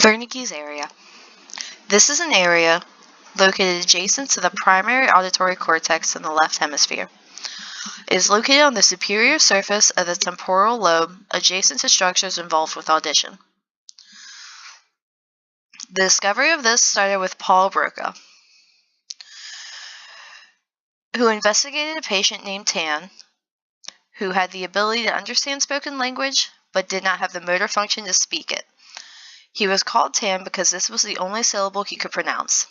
Wernicke's area. This is an area located adjacent to the primary auditory cortex in the left hemisphere. It is located on the superior surface of the temporal lobe, adjacent to structures involved with audition. The discovery of this started with Paul Broca, who investigated a patient named Tan, who had the ability to understand spoken language, but did not have the motor function to speak it. He was called Tan because this was the only syllable he could pronounce.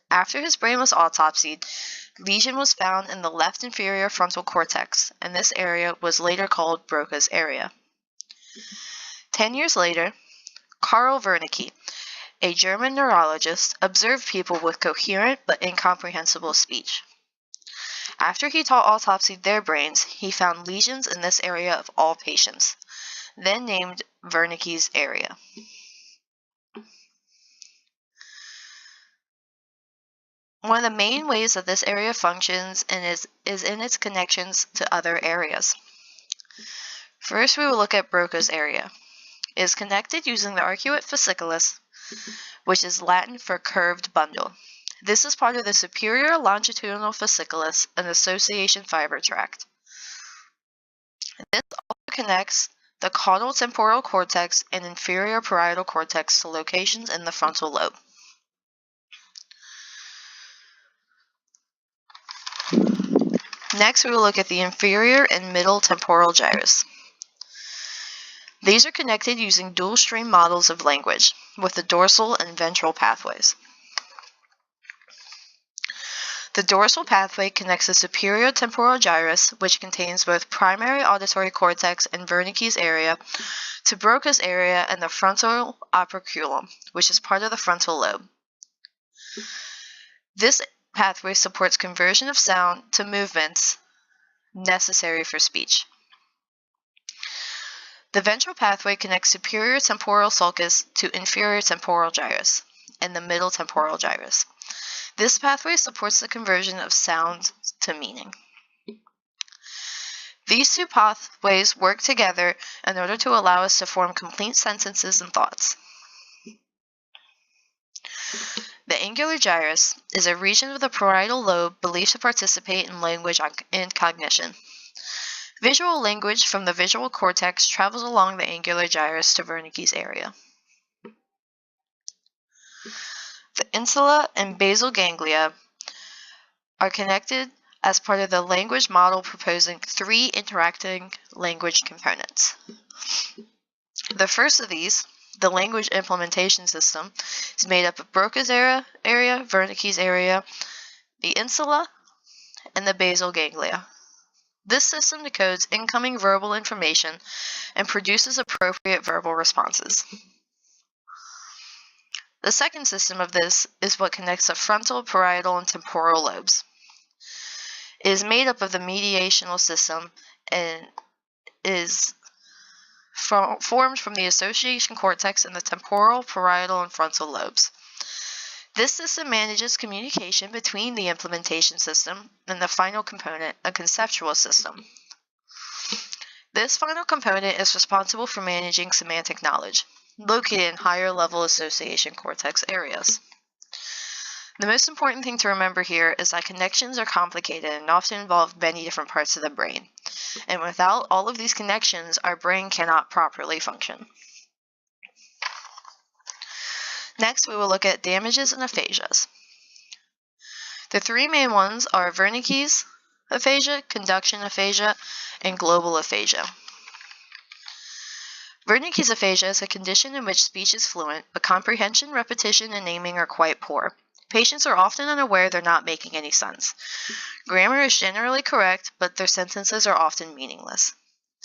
After his brain was autopsied, lesion was found in the left inferior frontal cortex, and this area was later called Broca's area. 10 years later, Karl Wernicke, a German neurologist, observed people with coherent but incomprehensible speech. After he autopsied their brains, he found lesions in this area of all patients, then named Wernicke's area. One of the main ways that this area functions is in its connections to other areas. First, we will look at Broca's area. It is connected using the arcuate fasciculus, which is Latin for curved bundle. This is part of the superior longitudinal fasciculus, an association fiber tract. This also connects the caudal temporal cortex and inferior parietal cortex to locations in the frontal lobe. Next, we will look at the inferior and middle temporal gyrus. These are connected using dual-stream models of language, with the dorsal and ventral pathways. The dorsal pathway connects the superior temporal gyrus, which contains both primary auditory cortex and Wernicke's area, to Broca's area and the frontal operculum, which is part of the frontal lobe. This pathway supports conversion of sound to movements necessary for speech. The ventral pathway connects superior temporal sulcus to inferior temporal gyrus and the middle temporal gyrus. This pathway supports the conversion of sound to meaning. These two pathways work together in order to allow us to form complete sentences and thoughts. The angular gyrus is a region of the parietal lobe believed to participate in language and cognition. Visual language from the visual cortex travels along the angular gyrus to Wernicke's area. The insula and basal ganglia are connected as part of the language model proposing 3 interacting language components. The first of these, the language implementation system, is made up of Broca's area, Wernicke's area, the insula, and the basal ganglia. This system decodes incoming verbal information and produces appropriate verbal responses. The second system of this is what connects the frontal, parietal, and temporal lobes. It is made up of the mediational system and is formed from the association cortex in the temporal, parietal, and frontal lobes. This system manages communication between the implementation system and the final component, a conceptual system. This final component is responsible for managing semantic knowledge, located in higher level association cortex areas. The most important thing to remember here is that connections are complicated and often involve many different parts of the brain. And without all of these connections, our brain cannot properly function. Next, we will look at damages and aphasias. The 3 main ones are Wernicke's aphasia, conduction aphasia, and global aphasia. Wernicke's aphasia is a condition in which speech is fluent, but comprehension, repetition, and naming are quite poor. Patients are often unaware they're not making any sense. Grammar is generally correct, but their sentences are often meaningless.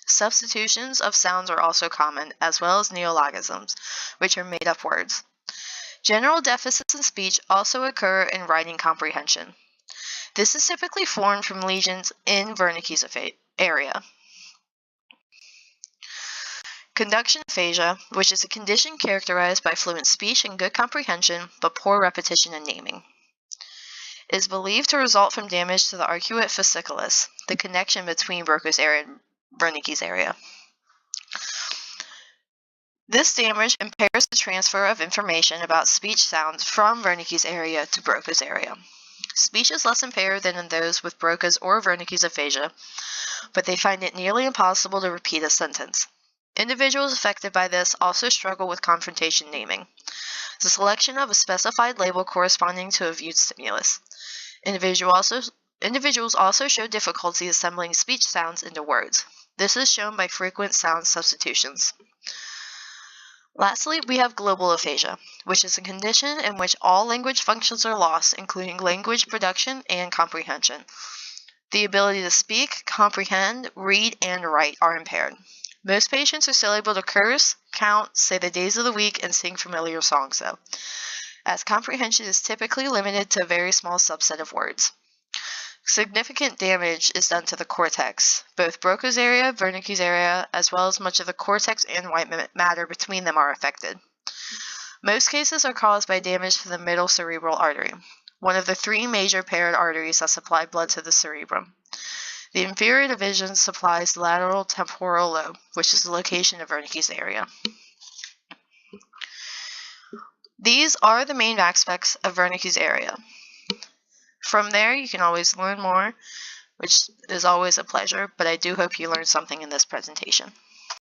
Substitutions of sounds are also common, as well as neologisms, which are made-up words. General deficits in speech also occur in writing comprehension. This is typically formed from lesions in Wernicke's area. Conduction aphasia, which is a condition characterized by fluent speech and good comprehension, but poor repetition and naming, is believed to result from damage to the arcuate fasciculus, the connection between Broca's area and Wernicke's area. This damage impairs the transfer of information about speech sounds from Wernicke's area to Broca's area. Speech is less impaired than in those with Broca's or Wernicke's aphasia, but they find it nearly impossible to repeat a sentence. Individuals affected by this also struggle with confrontation naming, the selection of a specified label corresponding to a viewed stimulus. Individuals also show difficulty assembling speech sounds into words. This is shown by frequent sound substitutions. Lastly, we have global aphasia, which is a condition in which all language functions are lost, including language production and comprehension. The ability to speak, comprehend, read, and write are impaired. Most patients are still able to curse, count, say the days of the week, and sing familiar songs, though, as comprehension is typically limited to a very small subset of words. Significant damage is done to the cortex. Both Broca's area, Wernicke's area, as well as much of the cortex and white matter between them are affected. Most cases are caused by damage to the middle cerebral artery, one of the three major paired arteries that supply blood to the cerebrum. The inferior division supplies the lateral temporal lobe, which is the location of Wernicke's area. These are the main aspects of Wernicke's area. From there, you can always learn more, which is always a pleasure, but I do hope you learned something in this presentation.